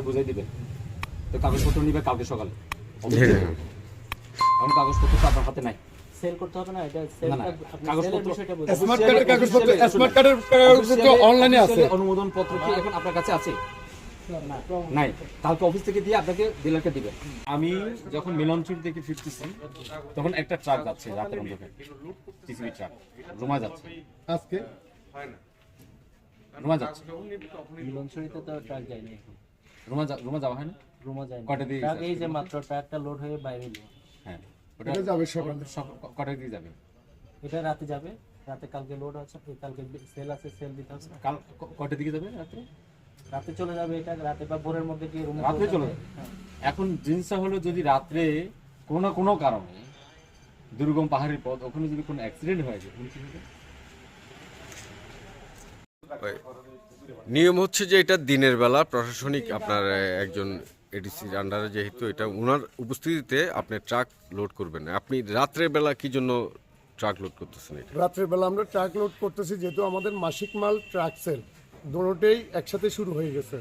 রাত্রে বুঝাই দিবেন। তো কাগজপত্র নিবে কালকে সকালে। কারণ কাগজপত্র তো আপনার হাতে নাই। সেল করতে হবে না, এটা না, না, কাগজপত্র স্মার্ট কার্ডের কাগজপত্র, স্মার্ট কার্ডের কাগজপত্র অনলাইনে আছে। অনুমোদন পত্র কি এখন আপনার কাছে আছে? নাই। কালকে অফিস থেকে দিয়ে আপনাকে ডিলারকে দিবে। আমি যখন মিলনচুর থেকে ফিরতেছি তখন একটা ট্রাক যাচ্ছে রাতের অন্ধকারে, টিসিবি ট্রাক রুমা যাচ্ছে। আজকে রুমা যাচ্ছে। মিলনছড়িতে তো ট্রাক যায়নি এখন। রুমা যাওয়া হয় না? রুমা যায়নি। কয়টা দিয়ে ট্রাক এই যে মাত্র ট্রাকটা লোড হয়ে বাইরে এলো। হ্যাঁ, এটা যাবে সকালে। কটা দিয়ে যাবে? এটা রাতে যাবে, রাতে কালকে লোড আছে, কালকে সেল আছে, সেল দিতে হবে। কাল কটার দিকে যাবে? রাত্রে রাতে চলে যাবে, এটা রাতে বা ভোরের মধ্যে কি রুমে রাত্রে চলে যাবে। এখন জিনিসটা হলো যদি রাত্রে কোনো না কোনো কারণে দুর্গম পাহাড়ের পথ ওখানে যদি কোনো অ্যাক্সিডেন্ট হয়ে যায় কি হবে? নিয়ম হচ্ছে যে এটা দিনের বেলা প্রশাসনিক আপনার একজন এডিসির আন্ডারে, যেহেতু এটা ওনার উপস্থিতিতে আপনি ট্রাক লোড করবেন না। আপনি রাত্রের বেলা কি জন্য ট্রাক লোড করতেছেন? এটা রাত্রের বেলা আমরা ট্রাক লোড করতেছি, যেহেতু আমাদের মাসিক মাল ট্রাক সেল দুটোটাই একসাথে শুরু হয়ে গেছে।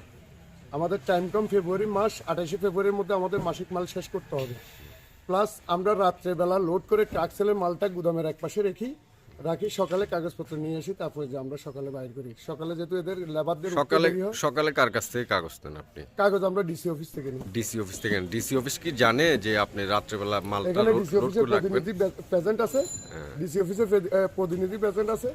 আমাদের টাইম কম ফেব্রুয়ারি মাস, 28শে ফেব্রুয়ারির মধ্যে আমাদের মাসিক মাল শেষ করতে হবে। প্লাস আমরা রাত্রেবেলা লোড করে ট্রাক সেলের মালটা গুদামের এক পাশে রাখি, সকালে কাগজপত্র নিয়ে আসি, তারপরে যে আমরা সকালে বাইর করি। সকালে যেহেতু এদের লেবারদের সকালে কার কাছ থেকে কাগজ নেন আপনি? কাগজ আমরা ডিসি অফিস থেকে নিই। ডিসি অফিস থেকে। ডিসি অফিস কি জানে যে আপনি রাত্রেবেলা মালটা এখানে লোড ডিসি অফিসের করে রাখবেন? প্রতিনিধি প্রেজেন্ট আছে, ডিসি অফিসের প্রতিনিধি প্রেজেন্ট আছে,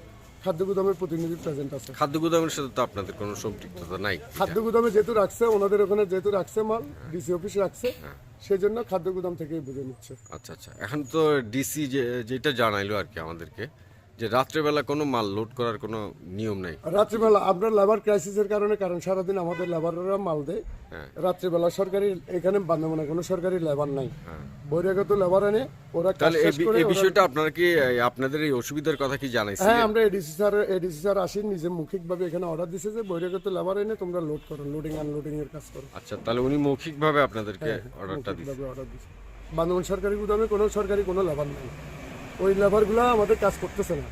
খাদ্য গুদামের প্রতিনিধি প্রেজেন্ট আছে। খাদ্য গুদামের সাথে তো আপনাদের কোনো সম্পৃক্ততা নাই। খাদ্য গুদামে যেহেতু রাখছে, ওনাদের ওখানে যেহেতু রাখছে মাল, ডিসি অফিস রাখছে, সেই জন্য খাদ্য গুদাম থেকেই বুঝে নিচ্ছে। আচ্ছা আচ্ছা, এখন তো ডিসি যেটা জানাইলো আর কি আমাদেরকে, যে রাত্রেবেলা কোনো মাল লোড করার কোনো নিয়ম নাই। রাত্রিবেলা আমরা লেবার ক্রাইসিসের কারণে, কারণ সারাদিন আমাদের লেবাররা মাল দেয়, রাত্রিবেলা সরকারি এখানে বান্ধবনা কোনো সরকারি লেবার নাই, বহিরাগত লেবার এনে ওরা কাজ তাহলে শেষ করে এই বিষয়টা আপনারা কি আপনাদের এই অসুবিধার কথা কি জানাইছেন? হ্যাঁ, আমরা এডিসি স্যার আসি, নিজে মৌখিকভাবে এখানে অর্ডার দিছে যে বহিরাগত লেবার এনে তোমরা লোড করো, লোডিং আনলোডিং এর কাজ করো। আচ্ছা, তাহলে উনি মৌখিকভাবে আপনাদেরকে অর্ডারটা দিয়েছেন? মৌখিকভাবে অর্ডার দিছে। বান্ধবন সরকারি গুদামে কোনো সরকারি কোনো লেবার নাই, ওই লেবারগুলা আমাদের কাজ করতেছে না।